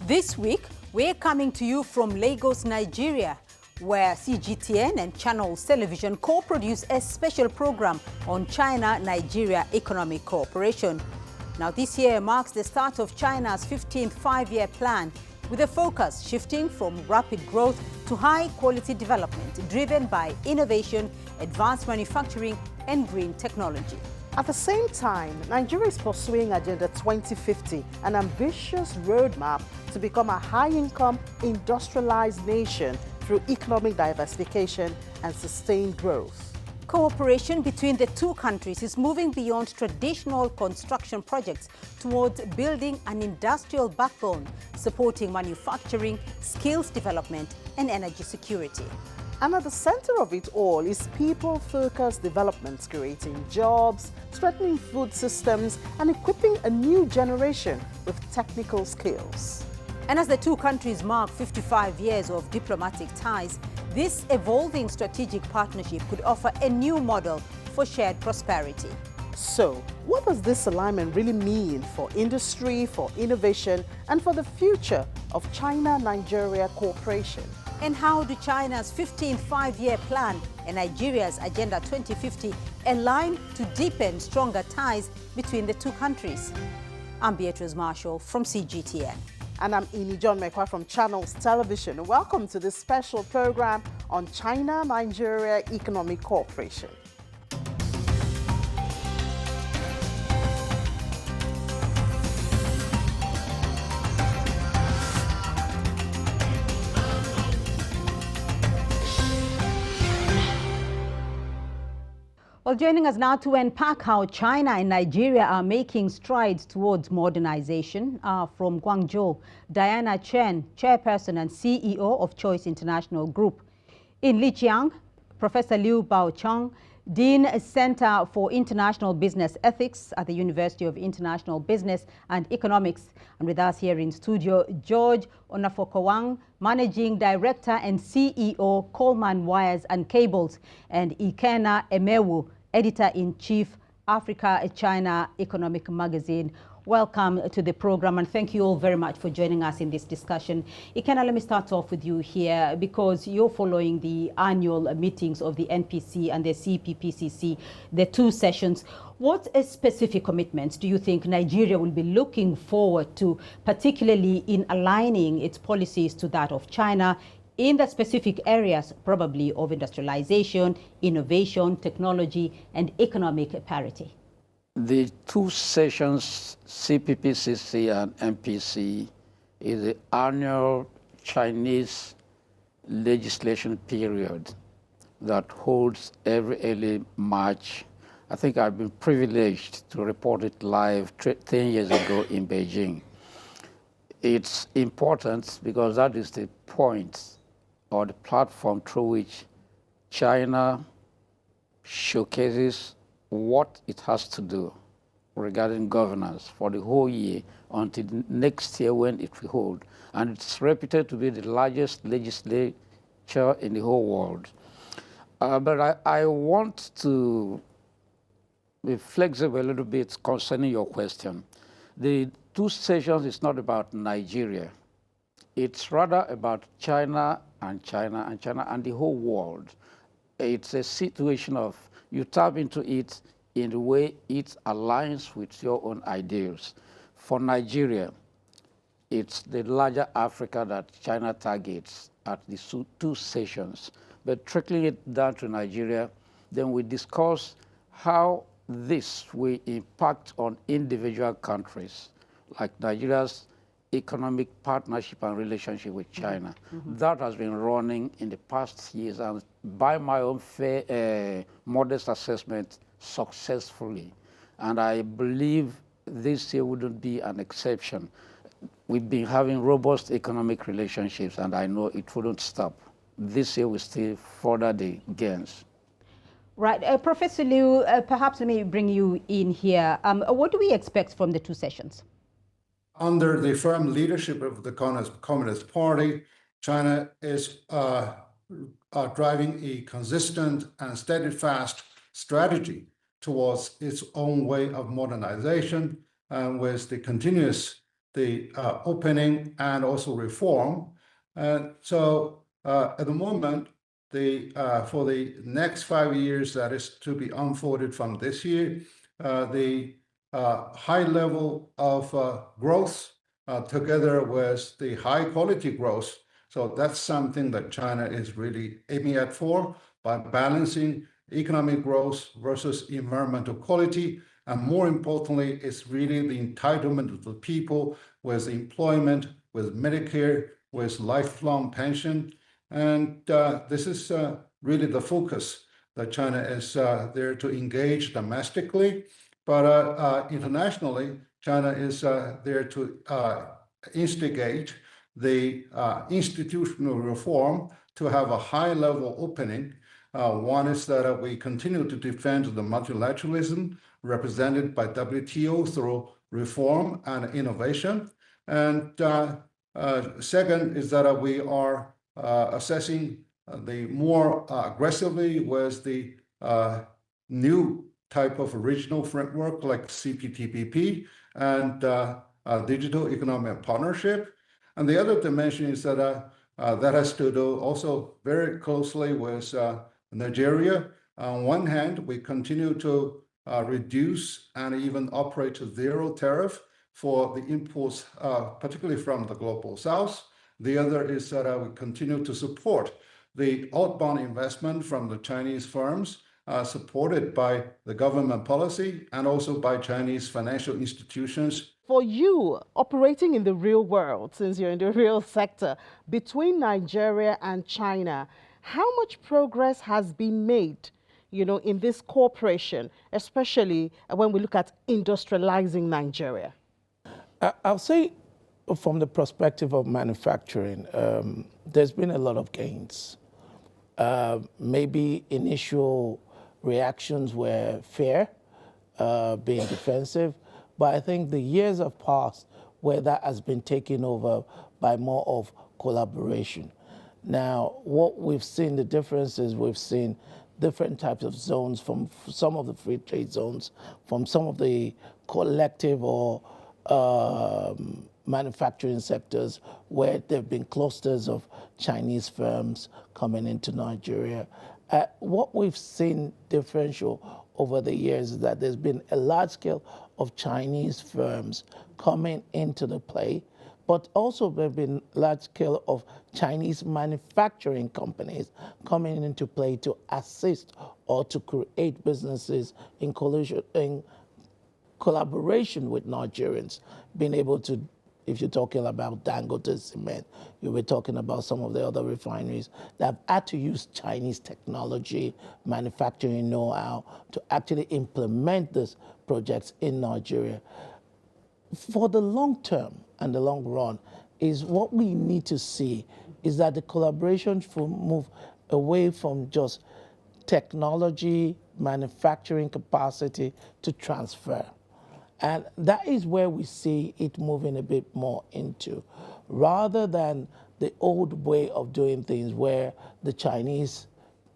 This week, we're coming to you from Lagos, Nigeria, where CGTN and Channels Television co-produce a special program on China-Nigeria Economic Cooperation. Now, this year marks the start of China's 15th five-year plan, with a focus shifting from rapid growth to high-quality development driven by innovation, advanced manufacturing, and green technology. At the same time, Nigeria is pursuing Agenda 2050, an ambitious roadmap to become a high-income, industrialized nation through economic diversification and sustained growth. Cooperation between the two countries is moving beyond traditional construction projects towards building an industrial backbone, supporting manufacturing, skills development, and energy security. And at the center of it all is people-focused development, creating jobs, strengthening food systems, and equipping a new generation with technical skills. And as the two countries mark 55 years of diplomatic ties, this evolving strategic partnership could offer a new model for shared prosperity. So, what does this alignment really mean for industry, for innovation, and for the future of China-Nigeria cooperation? And how do China's 15th five-year plan and Nigeria's Agenda 2050 align to deepen stronger ties between the two countries? I'm Beatrice Marshall from CGTN. And I'm Ini John Mekwa from Channels Television. Welcome to this special program on China-Nigeria Economic Cooperation. Well, joining us now to unpack how China and Nigeria are making strides towards modernization from Guangzhou, Diana Chen, Chairperson and CEO of Choice International Group. In Lijiang, Professor Liu Baocheng, Dean Center for International Business Ethics at the University of International Business and Economics. And with us here in studio, George Onafokowang, Managing Director and CEO, Coleman Wires and Cables, and Ikena Emewu, Editor-in-Chief, Africa-China Economic Magazine. Welcome to the program, and thank you all very much for joining us in this discussion. Ikena, let me start off with you here, because you're following the annual meetings of the NPC and the CPPCC, the two sessions. What specific commitments do you think Nigeria will be looking forward to, particularly in aligning its policies to that of China, in the specific areas probably of industrialization, innovation, technology, and economic parity? The two sessions, CPPCC and MPC, is the annual Chinese legislation period that holds every early March. I think I've been privileged to report it live 10 years ago in Beijing. It's important because that is the point or the platform through which China showcases what it has to do regarding governance for the whole year until next year when it will hold. And it's reputed to be the largest legislature in the whole world. But I want to be flexible a little bit concerning your question. The two sessions is not about Nigeria. It's rather about China and the whole world. It's a situation of you tap into it in the way it aligns with your own ideals. For Nigeria, it's the larger Africa that China targets at the two sessions. But trickling it down to Nigeria, then we discuss how this will impact on individual countries, like Nigeria's economic partnership and relationship with China. That has been running in the past years, and by my own modest assessment, successfully. And I believe this year wouldn't be an exception. We've been having robust economic relationships, and I know it wouldn't stop. This year we still further the gains. Right. Professor Liu, perhaps let me bring you in here. What do we expect from the two sessions? Under the firm leadership of the Communist Party, China is driving a consistent and steadfast strategy towards its own way of modernization, with the continuous the opening and also reform. And so at the moment, for the next 5 years that is to be unfolded from this year, the high level of growth together with the high quality growth. So that's something that China is really aiming at for, by balancing economic growth versus environmental quality. And more importantly, it's really the entitlement of the people with employment, with Medicare, with lifelong pension. And this is really the focus that China is there to engage domestically. But internationally, China is there to instigate the institutional reform to have a high-level opening. One is that we continue to defend the multilateralism represented by WTO through reform and innovation. And second is that we are assessing the more aggressively with the new type of regional framework like CPTPP and digital economic partnership. And the other dimension is that that has to do also very closely with Nigeria. On one hand, we continue to reduce and even operate zero tariff for the imports, particularly from the global south. The other is that we continue to support the outbound investment from the Chinese firms, supported by the government policy and also by Chinese financial institutions. For you, operating in the real world, since you're in the real sector, between Nigeria and China, how much progress has been made, in this cooperation, especially when we look at industrializing Nigeria? I'll say from the perspective of manufacturing, there's been a lot of gains. Maybe initial reactions were fair, being defensive, but I think the years have passed where that has been taken over by more of collaboration. Now, what we've seen, the difference is we've seen different types of zones from some of the free trade zones, from some of the collective or manufacturing sectors where there have been clusters of Chinese firms coming into Nigeria. What we've seen differential over the years is that there's been a large scale of Chinese firms coming into the play, but also there have been large scale of Chinese manufacturing companies coming into play to assist or to create businesses in collaboration with Nigerians, being able to, if you're talking about Dangote Cement, you were talking about some of the other refineries that have had to use Chinese technology, manufacturing know-how to actually implement these projects in Nigeria. For the long term and the long run, is what we need to see is that the collaboration will move away from just technology, manufacturing capacity to transfer. And that is where we see it moving a bit more into, rather than the old way of doing things where the Chinese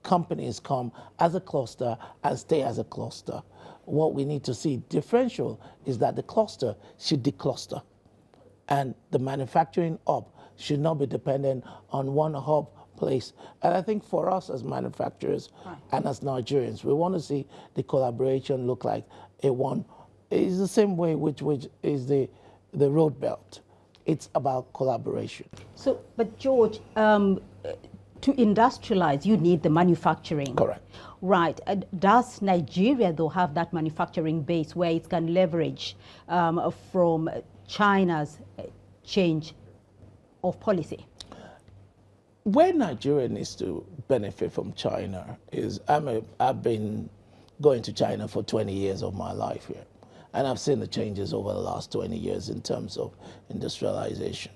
companies come as a cluster and stay as a cluster. What we need to see differential is that the cluster should decluster, and the manufacturing hub should not be dependent on one hub place. And I think for us as manufacturers and as Nigerians, we want to see the collaboration look like a one. It's the same way which is the road belt. It's about collaboration. So, but George, to industrialize, you need the manufacturing. Correct. Right. Does Nigeria, though, have that manufacturing base where it can leverage from China's change of policy? Where Nigeria needs to benefit from China is, I've been going to China for 20 years of my life here. And I've seen the changes over the last 20 years in terms of industrialization.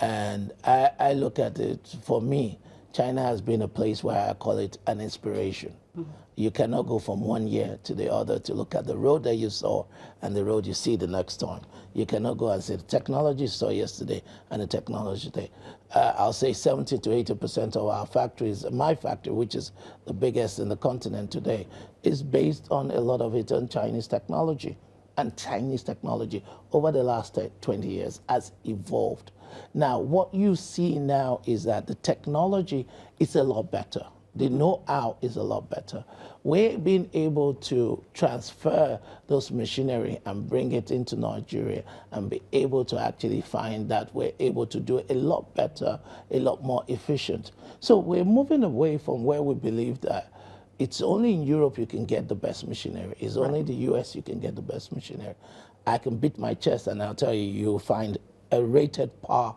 And I look at it, for me, China has been a place where I call it an inspiration. Mm-hmm. You cannot go from one year to the other to look at the road that you saw and the road you see the next time. You cannot go and say the technology you saw yesterday and the technology today. I'll say 70 to 80% of our factories, my factory, which is the biggest in the continent today, is based on a lot of it on Chinese technology. and Chinese technology over the last 20 years has evolved. Now, what you see now is that the technology is a lot better. The know-how is a lot better. We're being able to transfer those machinery and bring it into Nigeria and be able to actually find that we're able to do it a lot better, a lot more efficient. So we're moving away from where we believe that it's only in Europe you can get the best machinery. It's only in the US you can get the best machinery. I can beat my chest and I'll tell you, you'll find a rated par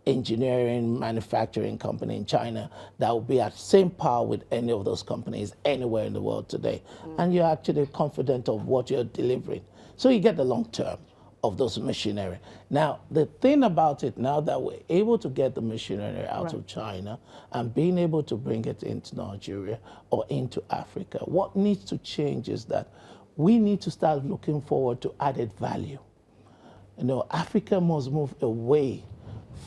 engineering manufacturing company in China that will be at same par with any of those companies anywhere in the world today. And you're actually confident of what you're delivering. So you get the long term of those machinery. Now, the thing about it, now that we're able to get the machinery out of China and being able to bring it into Nigeria or into Africa, what needs to change is that we need to start looking forward to added value. You know, Africa must move away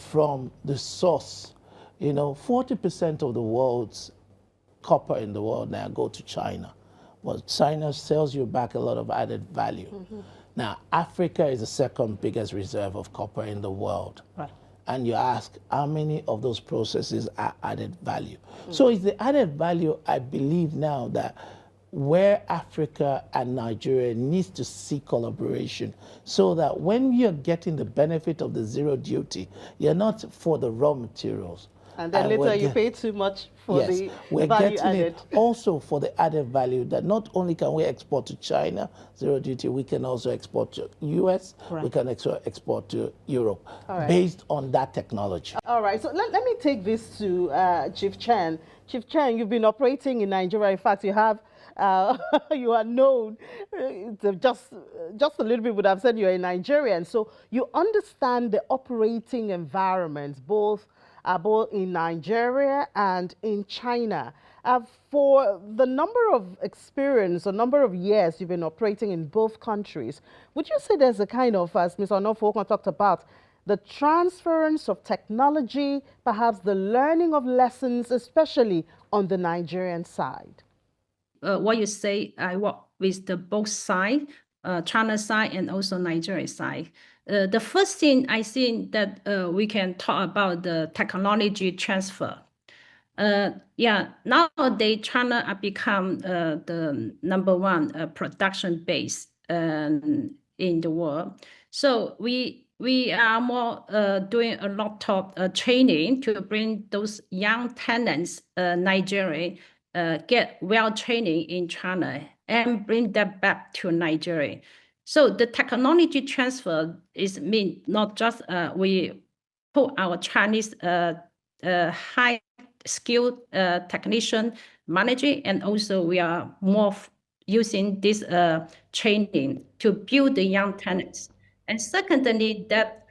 from the source. You know, 40% of the world's copper in the world now go to China. Well, China sells you back a lot of added value. Now, Africa is the second biggest reserve of copper in the world. And you ask, how many of those processes are added value? So it's the added value, I believe now, that where Africa and Nigeria needs to see collaboration so that when you're getting the benefit of the zero duty, you're not for the raw materials. And then later you pay too much for the we're value getting added. it also for the added value that not only can we export to China, zero duty, we can also export to US, we can export to Europe, based on that technology. All right, so let me take this to Chief Chen. Chief Chen, you've been operating in Nigeria. In fact, you have you are known, just a little bit would have said you're a Nigerian. So you understand the operating environment, both in Nigeria and in China. For the number of experience, or number of years you've been operating in both countries, would you say there's a kind of, as Ms. Onofo talked about, the transference of technology, perhaps the learning of lessons, especially on the Nigerian side? What you say, I work with the both side, China side and also Nigeria side. The first thing I think that we can talk about the technology transfer. Nowadays China have become the #1 production base in the world. So we are more doing a lot of training to bring those young talents, Nigeria, get well training in China and bring that back to Nigeria. So the technology transfer is mean not just we put our Chinese high skilled technician managing, and also we are more using this training to build the young talents. And secondly, that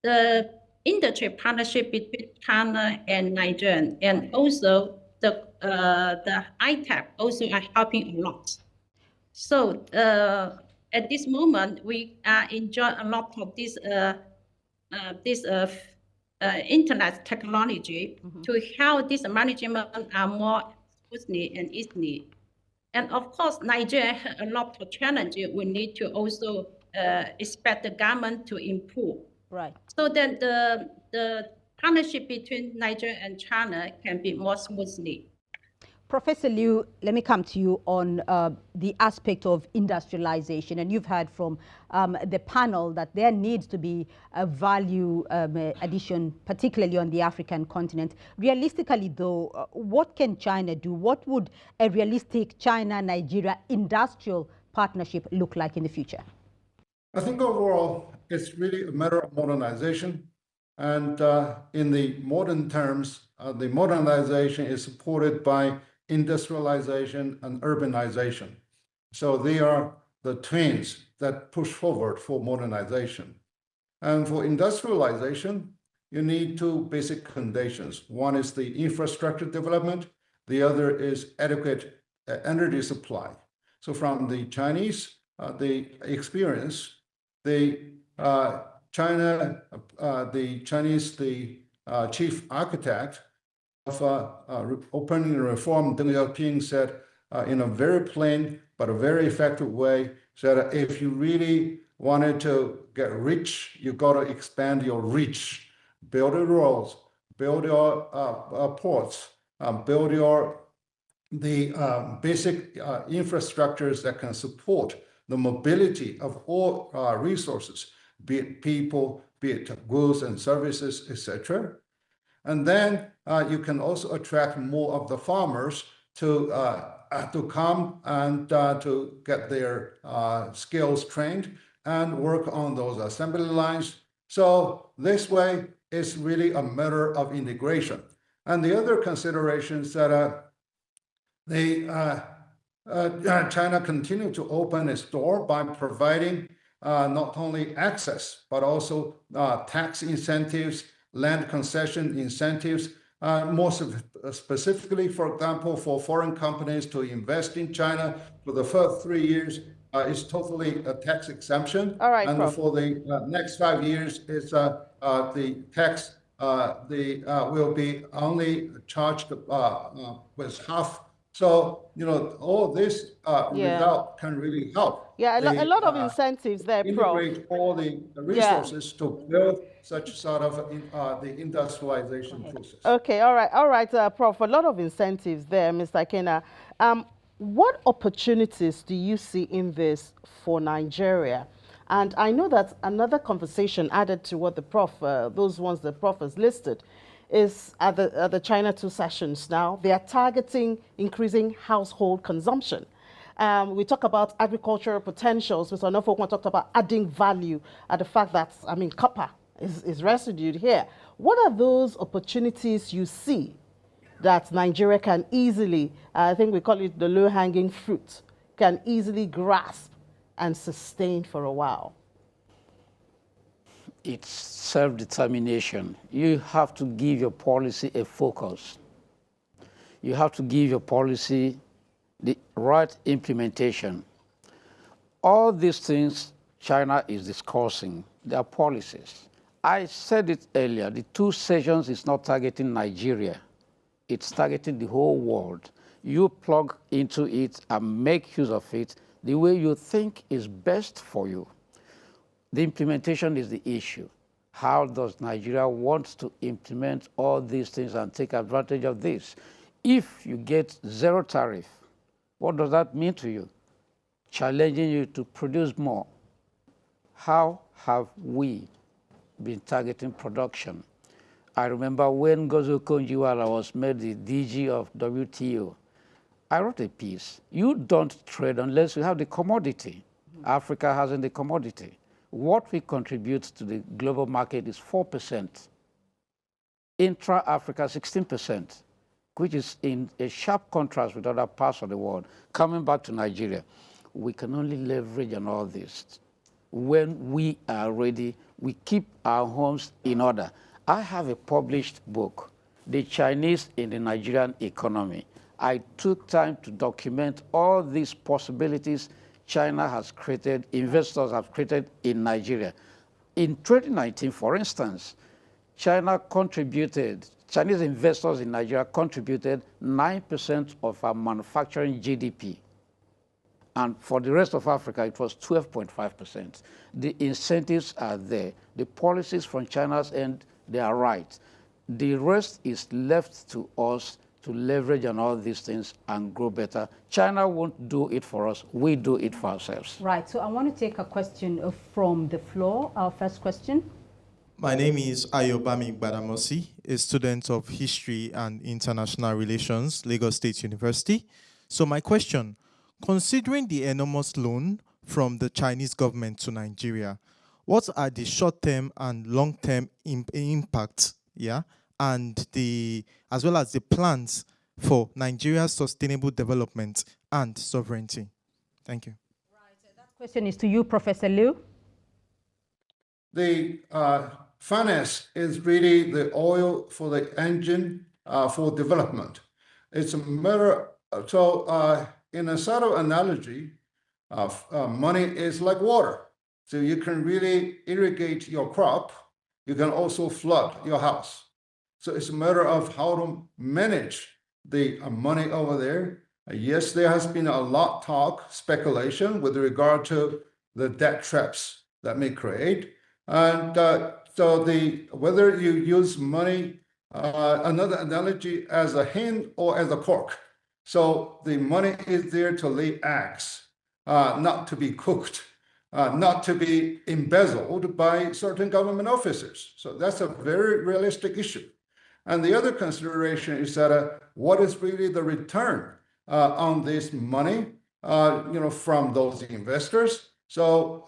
the industry partnership between China and Nigeria, and also the ITEC also are helping a lot. So at this moment, we enjoy a lot of this internet technology to help this management are more smoothly and easily. And of course, Nigeria has a lot of challenges we need to also expect the government to improve. So that the partnership between Nigeria and China can be more smoothly. Professor Liu, let me come to you on the aspect of industrialization. And you've heard from the panel that there needs to be a value addition, particularly on the African continent. Realistically, though, what can China do? What would a realistic China-Nigeria industrial partnership look like in the future? I think overall, it's really a matter of modernization. And in the modern terms, the modernization is supported by industrialization and urbanization. So they are the twins that push forward for modernization. And for industrialization, you need two basic conditions. One is the infrastructure development. The other is adequate energy supply. So from the Chinese, the experience, the Chinese chief architect of opening and reform, Deng Xiaoping, said in a very plain but a very effective way. So that if you really wanted to get rich, you got to expand your reach, build your roads, build your ports, build your basic infrastructures that can support the mobility of all resources, be it people, be it goods and services, etc. And then you can also attract more of the farmers to come and to get their skills trained and work on those assembly lines. So this way, it's really a matter of integration. And the other considerations that China continued to open its door by providing not only access, but also tax incentives, land concession incentives, more specifically, for example, for foreign companies to invest in China for the first 3 years is totally a tax exemption. All right, and Prof. for the next 5 years, it's the tax will be only charged with half. So, all this result can really help. Yeah, a lot of incentives there, Prof. Integrate all the resources to build such sort of the industrialization process. Okay, all right, Prof. A lot of incentives there, Mr. Kena. What opportunities do you see in this for Nigeria? And I know that another conversation added to what the Prof, those ones the Prof has listed, is at the China 2 sessions now, they are targeting increasing household consumption. We talk about agricultural potentials. Mr. Onofokun talked about adding value at the fact that, copper is residued here. What are those opportunities you see that Nigeria can easily, I think we call it the low-hanging fruit, can easily grasp and sustain for a while? It's self-determination. You have to give your policy a focus. You have to give your policy the right implementation. All these things China is discussing, their policies. I said it earlier, the 2 sessions is not targeting Nigeria. It's targeting the whole world. You plug into it and make use of it the way you think is best for you. The implementation is the issue. How does Nigeria want to implement all these things and take advantage of this? If you get 0 tariff, what does that mean to you? Challenging you to produce more. How have we been targeting production? I remember when Gozo Konjiwala was made the DG of WTO, I wrote a piece. You don't trade unless you have the commodity. Africa hasn't the commodity. What we contribute to the global market is 4%. Intra-Africa, 16%, which is in a sharp contrast with other parts of the world. Coming back to Nigeria, we can only leverage on all this. When we are ready, we keep our homes in order. I have a published book, The Chinese in the Nigerian Economy. I took time to document all these possibilities China has created, investors have created in Nigeria. In 2019, for instance, Chinese investors in Nigeria contributed 9% of our manufacturing GDP. And for the rest of Africa, it was 12.5%. The incentives are there. The policies from China's end, they are right. The rest is left to us to leverage on all these things and grow better. China won't do it for us. We do it for ourselves. Right. So I want to take a question from the floor. Our first question. My name is Ayobami Badamosi, a student of History and International Relations, Lagos State University. So my question, considering the enormous loan from the Chinese government to Nigeria, what are the short-term and long-term impacts, and as well as the plans for Nigeria's sustainable development and sovereignty? Thank you. Right. That question is to you, Professor Liu. The finance is really the oil for the engine for development. It's a matter. So in a sort of analogy, money is like water. So you can really irrigate your crop. You can also flood your house. So it's a matter of how to manage the money over there Yes, there has been a lot talk, speculation with regard to the debt traps that may create. And so whether you use money, another analogy, as a hen or as a pork. So the money is there to lay eggs, not to be cooked, not to be embezzled by certain government officers. So that's a very realistic issue. And the other consideration is that what is really the return on this money, from those investors? So,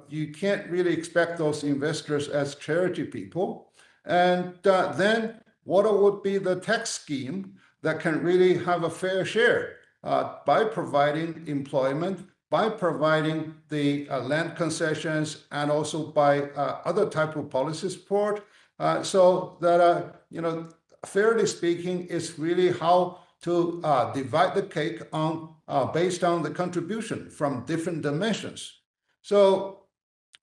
you can't really expect those investors as charity people. And then what would be the tax scheme that can really have a fair share by providing employment, by providing the land concessions, and also by other type of policy support, so that, fairly speaking, it's really how to divide the cake on based on the contribution from different dimensions. So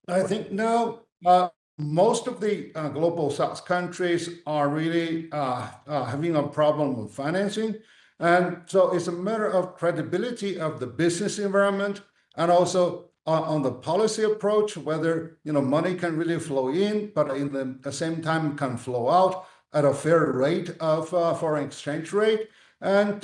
I think now most of the global South countries are really having a problem with financing. And so it's a matter of credibility of the business environment, and also on the policy approach, whether money can really flow in, but in the same time can flow out at a fair rate of foreign exchange rate. And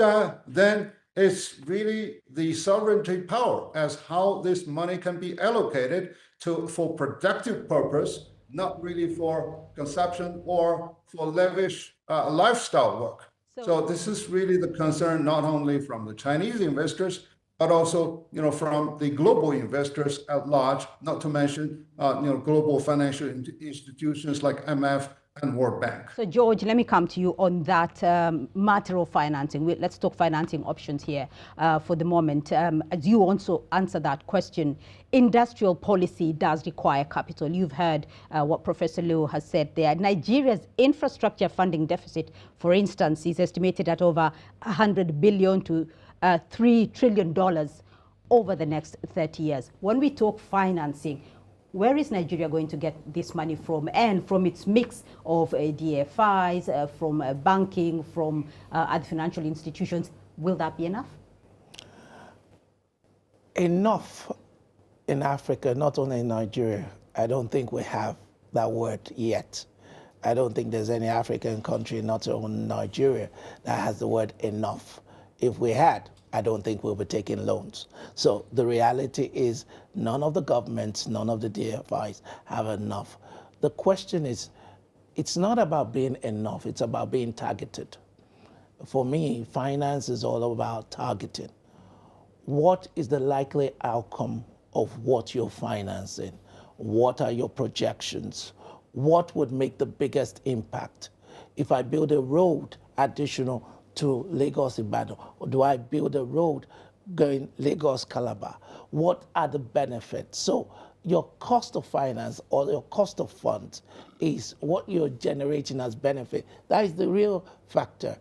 then it's really the sovereignty power as how this money can be allocated for productive purpose, not really for consumption or for lavish lifestyle work. So this is really the concern, not only from the Chinese investors, but also, from the global investors at large, not to mention, global financial institutions like IMF and World Bank. So, George, let me come to you on that matter of financing. Let's talk financing options here for the moment. As you also answer that question, industrial policy does require capital. You've heard what Professor Liu has said there. Nigeria's infrastructure funding deficit, for instance, is estimated at over $100 billion to $3 trillion over the next 30 years. When we talk financing, where is Nigeria going to get this money from? And from its mix of DFIs, from banking, from other financial institutions, will that be enough? Enough in Africa, not only in Nigeria. I don't think we have that word yet. I don't think there's any African country, not only Nigeria, that has the word enough. If we had, I don't think we'll be taking loans. So the reality is none of the governments, none of the DFIs have enough. The question is, it's not about being enough, it's about being targeted. For me, finance is all about targeting. What is the likely outcome of what you're financing? What are your projections? What would make the biggest impact? If I build a road additional to Lagos-Ibadan, or do I build a road going Lagos-Calabar? What are the benefits? So your cost of finance or your cost of funds is what you're generating as benefit. That is the real factor.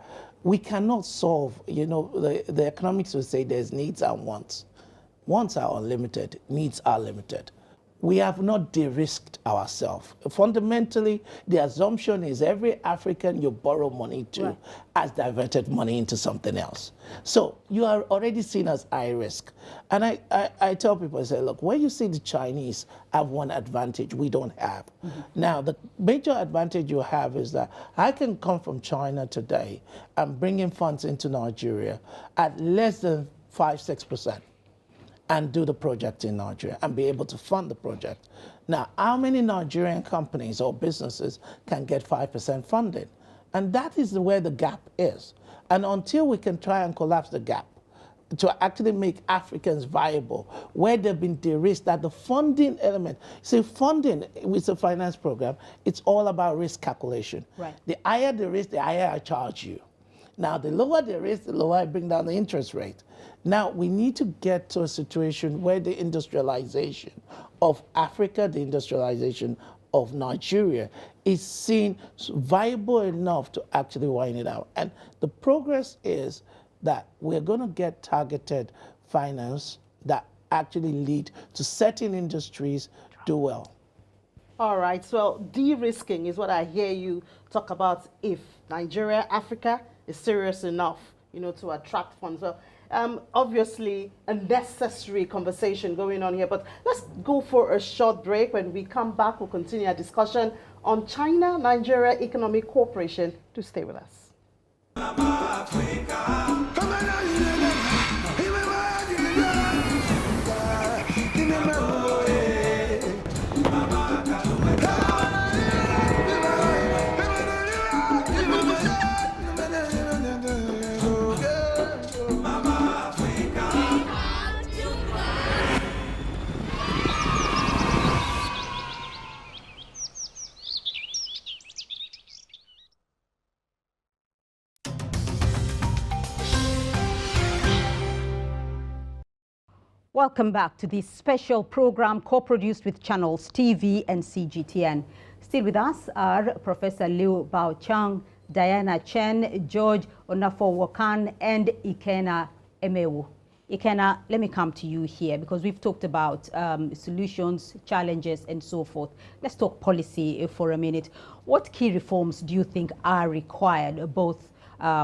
We cannot solve, the economics will say there's needs and wants. Wants are unlimited, needs are limited. We have not de-risked ourselves. Fundamentally, the assumption is every African you borrow money to has diverted money into something else. So you are already seen as high risk. And I tell people, I say, look, when you see the Chinese have one advantage we don't have. Now, the major advantage you have is that I can come from China today and bring in funds into Nigeria at less than 5–6%. and do the project in Nigeria and be able to fund the project. Now, how many Nigerian companies or businesses can get 5% funding? And that is where the gap is. And until we can try and collapse the gap to actually make Africans viable, where they've been de-risked, that the funding element, see, funding with the finance program, it's all about risk calculation. Right. The higher the risk, the higher I charge you. Now, the lower the risk, the lower I bring down the interest rate. Now, we need to get to a situation where the industrialization of Africa, the industrialization of Nigeria is seen viable enough to actually wind it out. And the progress is that we're going to get targeted finance that actually lead to certain industries do well. All right, so de-risking is what I hear you talk about if Nigeria, Africa is serious enough, to attract funds. So Obviously, a necessary conversation going on here, but let's go for a short break. When we come back, we'll continue our discussion on China-Nigeria Economic Cooperation. Do stay with us. Welcome back to this special program co-produced with channels TV and CGTN. Still with us are Professor Liu Bao-Chang, Diana Chen, George Onafo-Wokan, and Ikena Emewu. Ikena, let me come to you here because we've talked about solutions, challenges, and so forth. Let's talk policy for a minute. What key reforms do you think are required, both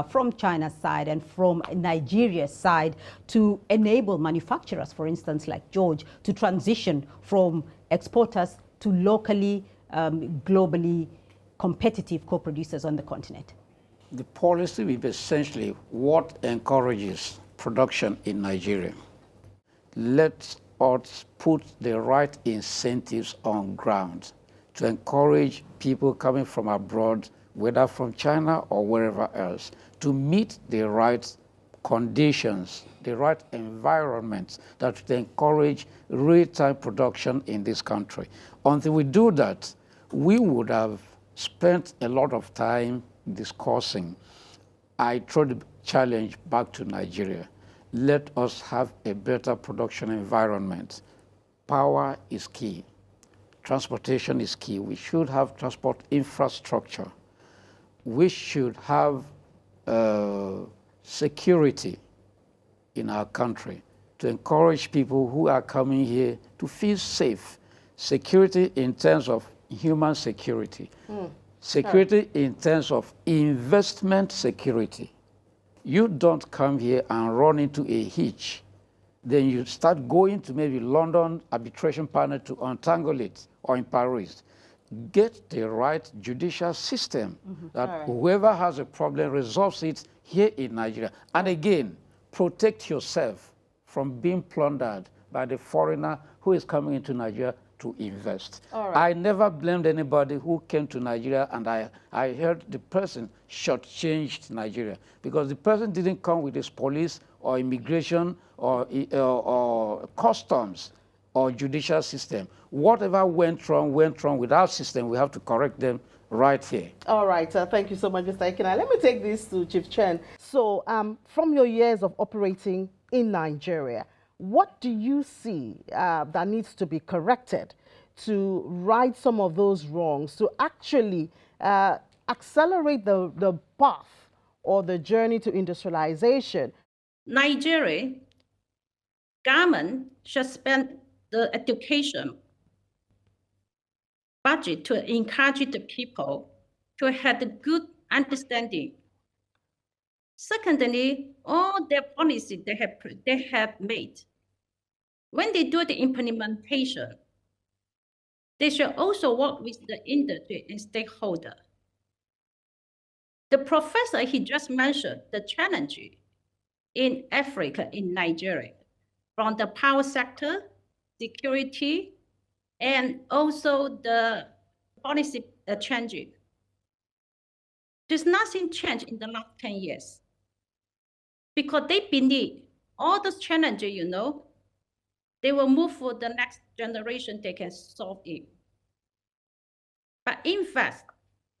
from China's side and from Nigeria's side, to enable manufacturers, for instance, like George, to transition from exporters to locally, globally competitive co-producers on the continent? The policy will be essentially what encourages production in Nigeria. Let us put the right incentives on ground to encourage people coming from abroad, whether from China or wherever else, to meet the right conditions, the right environment that would encourage real-time production in this country. Until we do that, we would have spent a lot of time discussing. I throw the challenge back to Nigeria. Let us have a better production environment. Power is key. Transportation is key. We should have transport infrastructure. We should have security in our country to encourage people who are coming here to feel safe. Security in terms of human security. Security in terms of investment security. You don't come here and run into a hitch. Then you start going to maybe London arbitration panel to untangle it, or in Paris. Get the right judicial system that whoever has a problem resolves it here in Nigeria. And again, protect yourself from being plundered by the foreigner who is coming into Nigeria to invest. I never blamed anybody who came to Nigeria, and I heard the person shortchanged Nigeria because the person didn't come with his police or immigration or customs or judicial system. Whatever went wrong with our system. We have to correct them right here. All right, thank you so much, Mr. Ikena. Let me take this to Chief Chen. So from your years of operating in Nigeria, what do you see that needs to be corrected to right some of those wrongs, to actually accelerate the path or the journey to industrialization? Nigeria government should spend the education budget to encourage the people to have a good understanding. Secondly, all their policies they have made, when they do the implementation, they should also work with the industry and stakeholder. The professor, he just mentioned the challenge in Africa, in Nigeria, from the power sector, security, and also the policy changing. There's nothing changed in the last 10 years. Because they believe all those challenges, you know, they will move for the next generation, they can solve it. But in fact,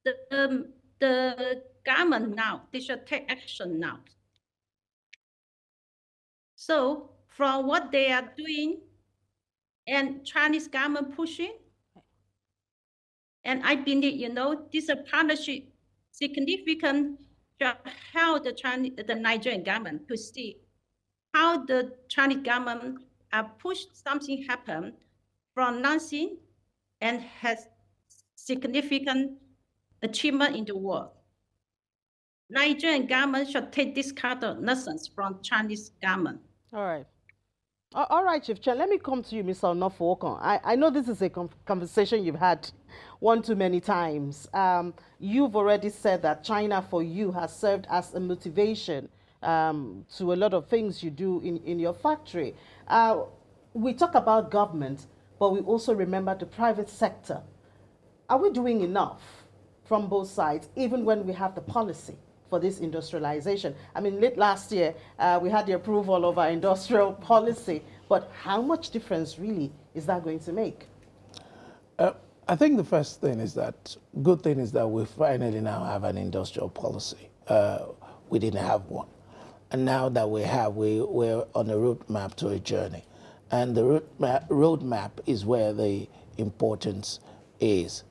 the government now, they should take action now. So from what they are doing and Chinese government pushing, and I believe, you know, this partnership significant to help the Nigerian government to see how the Chinese government pushed something happen from nothing and has significant achievement in the world. Nigerian government should take this kind of nonsense from Chinese government. All right. All right, Chief Chen, let me come to you, Mr. Onofuokon. I know this is a conversation you've had one too many times. You've already said that China for you has served as a motivation to a lot of things you do in your factory. We talk about government, but we also remember the private sector. Are we doing enough from both sides, even when we have the policy for this industrialization? I mean, late last year, we had the approval of our industrial policy, but how much difference really is that going to make? I think the first thing is that, good thing is that we finally now have an industrial policy. We didn't have one. And now that we have, we're on a roadmap to a journey. And the roadmap is where the importance is.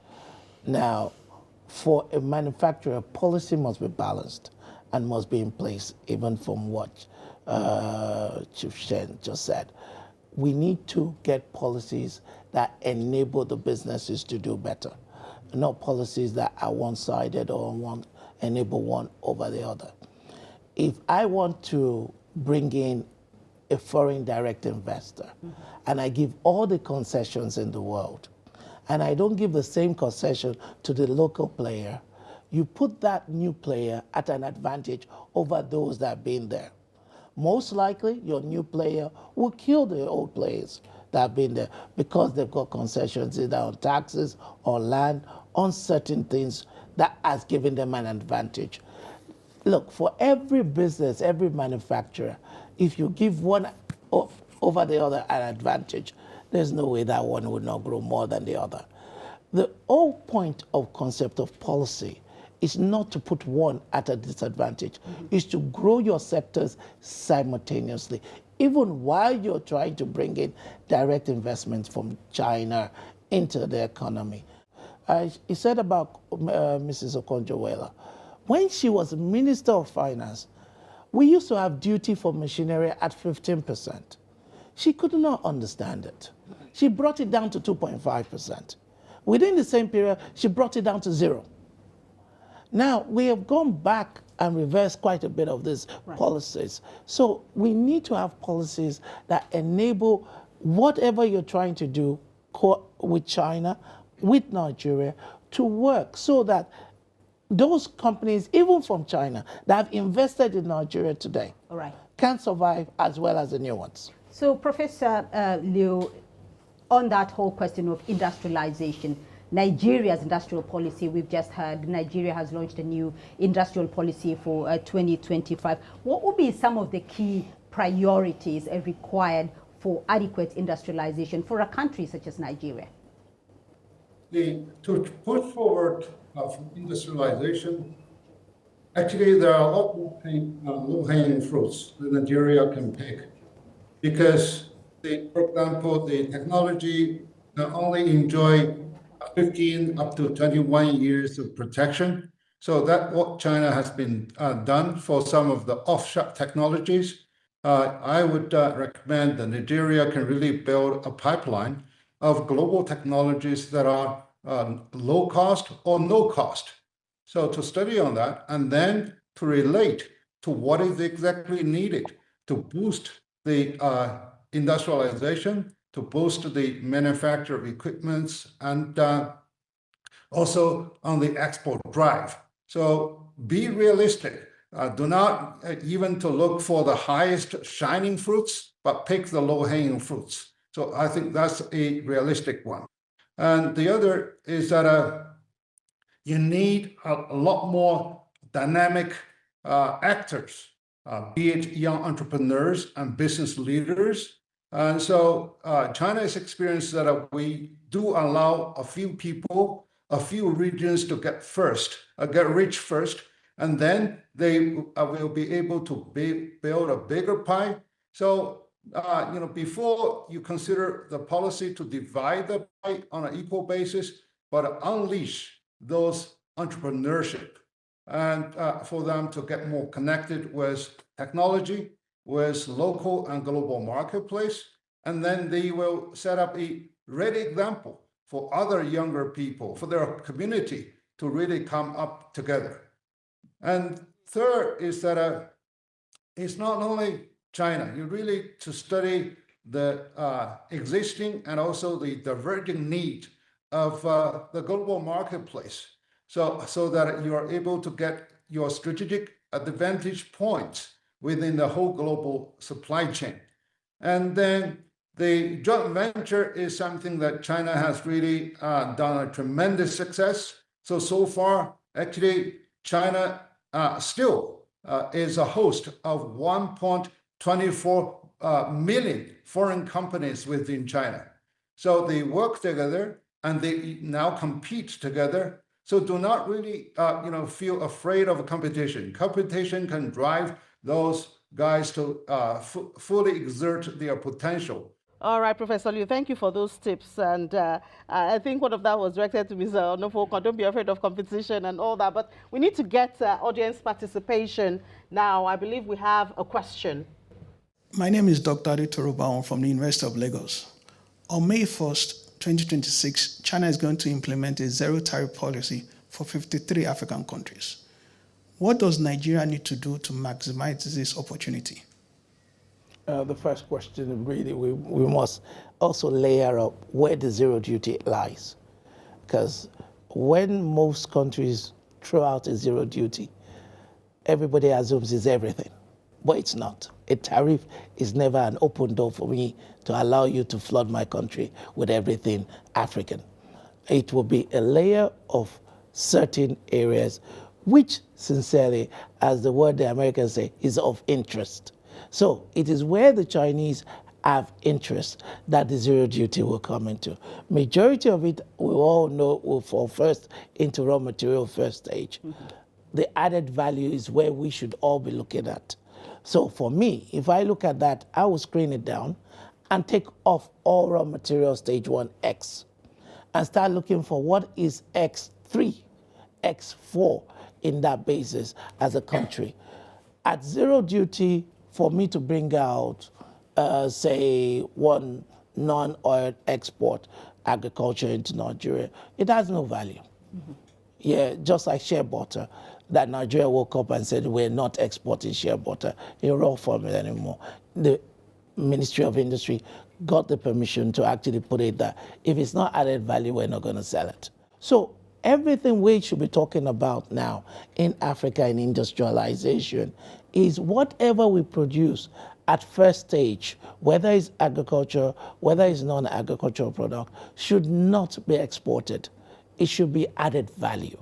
Now, for a manufacturer, policy must be balanced and must be in place, even from what Chief Shen just said. We need to get policies that enable the businesses to do better, not policies that are one-sided or enable one over the other. If I want to bring in a foreign direct investor, and I give all the concessions in the world, and I don't give the same concession to the local player, you put that new player at an advantage over those that have been there. Most likely, your new player will kill the old players that have been there because they've got concessions either on taxes, on land, on certain things that has given them an advantage. Look, for every business, every manufacturer, if you give one over the other an advantage, there's no way that one would not grow more than the other. The whole point of concept of policy is not to put one at a disadvantage, is to grow your sectors simultaneously, even while you're trying to bring in direct investments from China into the economy. He said about Mrs. Okonjo-Iweala, when she was Minister of Finance, we used to have duty for machinery at 15%. She could not understand it. She brought it down to 2.5%. Within the same period, she brought it down to 0. Now, we have gone back and reversed quite a bit of these policies. So we need to have policies that enable whatever you're trying to do with China, with Nigeria, to work so that those companies, even from China, that have invested in Nigeria today, can survive as well as the new ones. So, Professor Liu, on that whole question of industrialization, Nigeria's industrial policy, we've just heard Nigeria has launched a new industrial policy for 2025. What would be some of the key priorities required for adequate industrialization for a country such as Nigeria? To push forward industrialization, actually there are a lot more low-hanging fruits that Nigeria can pick, because, for example, the technology not only enjoy 15 up to 21 years of protection. So that's what China has been done for some of the offshore technologies. I would recommend that Nigeria can really build a pipeline of global technologies that are low cost or no cost. So to study on that, and then to relate to what is exactly needed to boost the industrialization, to boost the manufacture of equipments, and also on the export drive. So be realistic. Do not even to look for the highest shining fruits, but pick the low-hanging fruits. So I think that's a realistic one. And the other is that you need a lot more dynamic actors, be it young entrepreneurs and business leaders. And so China's experience that we do allow a few people, a few regions to get rich first, and then they will be able to build a bigger pie. So, before you consider the policy to divide the pie on an equal basis, but unleash those entrepreneurship and for them to get more connected with technology, with local and global marketplace, and then they will set up a ready example for other younger people, for their community to really come up together. And third is that it's not only China. You really to study the existing and also the diverging need of the global marketplace, so that you are able to get your strategic advantage points within the whole global supply chain. And then the joint venture is something that China has really done a tremendous success. So far, actually, China still is a host of 1.24 million foreign companies within China. So they work together and they now compete together. So do not really feel afraid of competition. Competition can drive those guys to fully exert their potential. All right, Professor Liu, thank you for those tips. And I think one of that was directed to Mr. Onofoko. Don't be afraid of competition and all that. But we need to get audience participation now. I believe we have a question. My name is Dr. Aditoro from the University of Lagos. On May 1st, 2026, China is going to implement a zero-tariff policy for 53 African countries. What does Nigeria need to do to maximize this opportunity? The first question, really, we must also layer up where the zero duty lies. Because when most countries throw out a zero duty, everybody assumes it's everything, but it's not. A tariff is never an open door for me to allow you to flood my country with everything African. It will be a layer of certain areas, which sincerely, as the word the Americans say, is of interest. So it is where the Chinese have interest that the zero duty will come into. Majority of it, we all know, will fall first into raw material first stage. Mm-hmm. The added value is where we should all be looking at. So for me, if I look at that, I will screen it down and take off all raw material stage 1 X and start looking for what is X3, X4 in that basis as a country. At zero duty, for me to bring out, say, one non-oil export agriculture into Nigeria, it has no value. Mm-hmm. Yeah, just like shea butter, that Nigeria woke up and said, we're not exporting shea butter in raw form anymore. The Ministry of Industry got the permission to actually put it that if it's not added value, we're not going to sell it. So everything we should be talking about now in Africa in industrialization is whatever we produce at first stage, whether it's agriculture, whether it's non-agricultural product, should not be exported. It should be added value.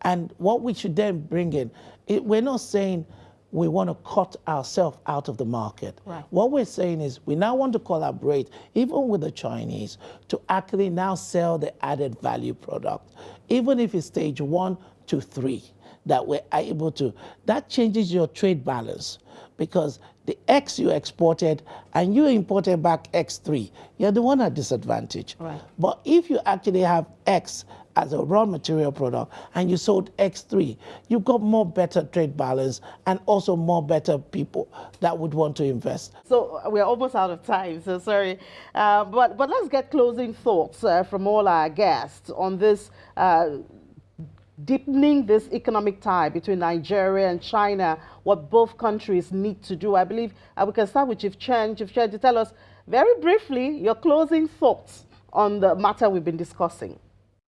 And what we should then bring in, we're not saying we want to cut ourselves out of the market. Right. What we're saying is we now want to collaborate, even with the Chinese, to actually now sell the added value product, even if it's stage 1 to 3, that we're able to. That changes your trade balance, because the X you exported and you imported back X3, you're the one at disadvantage. Right. But if you actually have X as a raw material product and you sold X3, you've got more better trade balance and also more better people that would want to invest. So we're almost out of time, so sorry. But let's get closing thoughts from all our guests on this deepening this economic tie between Nigeria and China, what both countries need to do. I believe we can start with Chief Chen. Chief Chen, to tell us very briefly your closing thoughts on the matter we've been discussing.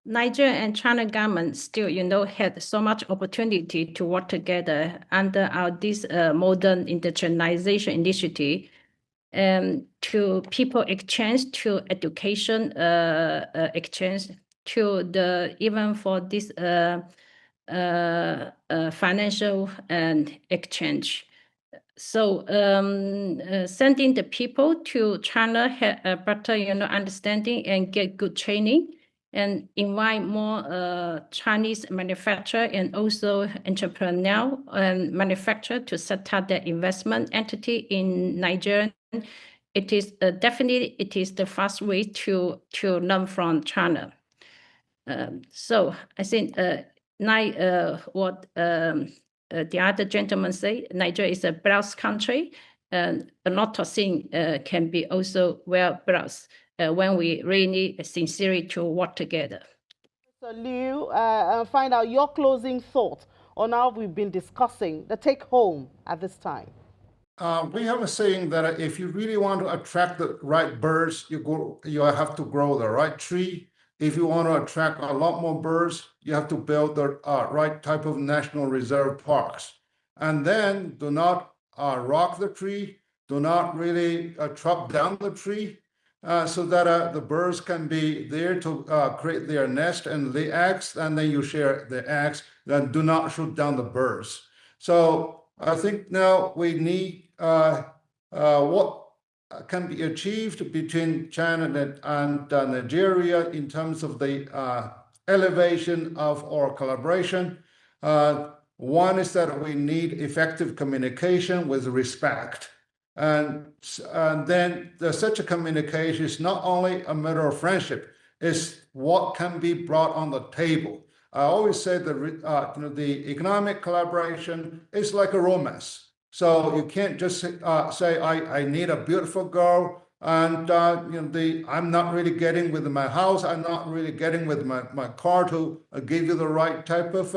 Nigeria and China government still, had so much opportunity to work together under this modern industrialization initiative, to people exchange, to education exchange, to even for this financial and exchange. So sending the people to China have a better, understanding and get good training, and invite more Chinese manufacturer and also entrepreneur and manufacturer to set up their investment entity in Nigeria. It is definitely the fast way to learn from China. So I think what the other gentleman say, Nigeria is a browse country, and a lot of things can be also well browsed when we really sincerely to work together. So Liu, find out your closing thoughts on how we've been discussing, the take home at this time? We have a saying that if you really want to attract the right birds, you have to grow the right tree. If you want to attract a lot more birds, you have to build the right type of national reserve parks. And then do not rock the tree, do not really chop down the tree, so that the birds can be there to create their nest and lay eggs, and then you share the eggs. Then do not shoot down the birds. So I think now we need what can be achieved between China and Nigeria in terms of the elevation of our collaboration. One is that we need effective communication with respect. And then such a communication is not only a matter of friendship, it's what can be brought on the table. I always say that the economic collaboration is like a romance. So you can't just say, I need a beautiful girl, and I'm not really getting with my house, I'm not really getting with my car to give you the right type of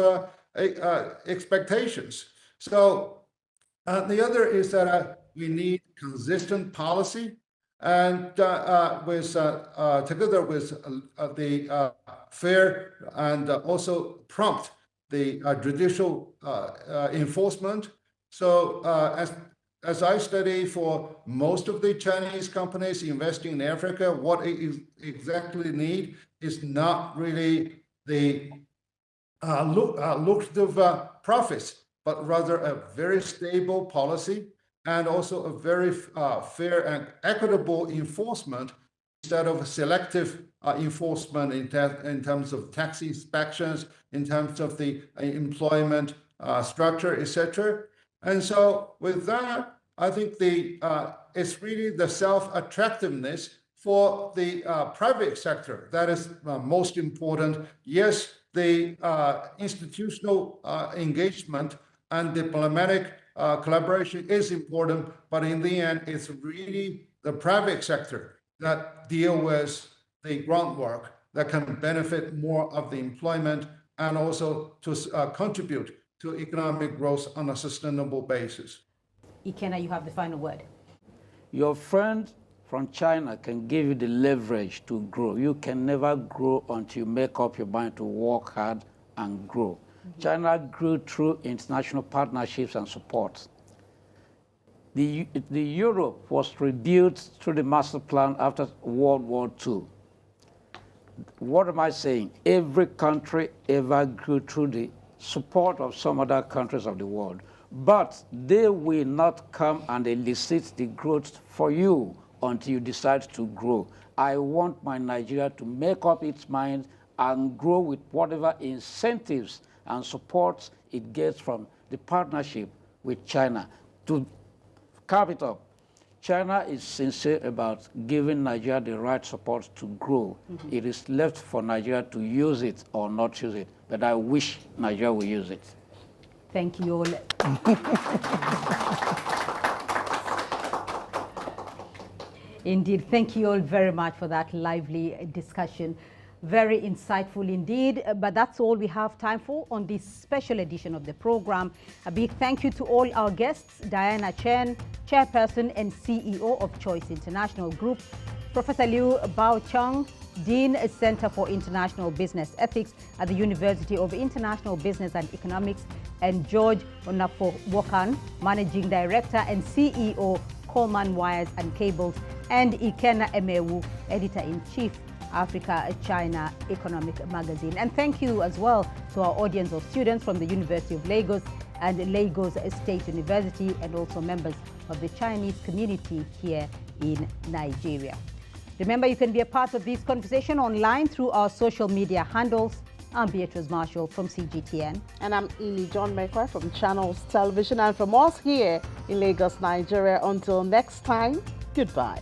expectations. So the other is that we need consistent policy, and together with the fair and also prompt the judicial enforcement. So as I study for most of the Chinese companies investing in Africa, what they exactly need is not really the lucrative profits, but rather a very stable policy and also a very fair and equitable enforcement instead of selective enforcement in terms of tax inspections, in terms of the employment structure, etc. And so with that, I think it's really the self-attractiveness for the private sector that is most important. Yes, the institutional engagement and diplomatic collaboration is important, but in the end, it's really the private sector that deal with the groundwork that can benefit more of the employment and also to contribute to economic growth on a sustainable basis. Ikenna, you have the final word. Your friend from China can give you the leverage to grow. You can never grow until you make up your mind to work hard and grow. Mm-hmm. China grew through international partnerships and support. The Europe was rebuilt through the master plan after World War II. What am I saying? Every country ever grew through the support of some other countries of the world. But they will not come and elicit the growth for you until you decide to grow. I want my Nigeria to make up its mind and grow with whatever incentives and support it gets from the partnership with China. To cap it up, China is sincere about giving Nigeria the right support to grow. Mm-hmm. It is left for Nigeria to use it or not use it, but I wish Nigeria will use it. Thank you all. Indeed, thank you all very much for that lively discussion. Very insightful indeed, but that's all we have time for on this special edition of the program. A big thank you to all our guests, Diana Chen, Chairperson and CEO of Choice International Group, Professor Liu Bao-Chung, Dean, Center for International Business Ethics at the University of International Business and Economics, and George Onafo-Wokan, Managing Director and CEO, Coleman Wires and Cables, and Ikenna Emewu, Editor-in-Chief, Africa-China Economic Magazine. And thank you as well to our audience of students from the University of Lagos and Lagos State University, and also members of the Chinese community here in Nigeria. Remember, you can be a part of this conversation online through our social media handles. I'm Beatrice Marshall from CGTN. And I'm Ely John Mekwa from Channels Television. And from us here in Lagos, Nigeria, until next time, goodbye.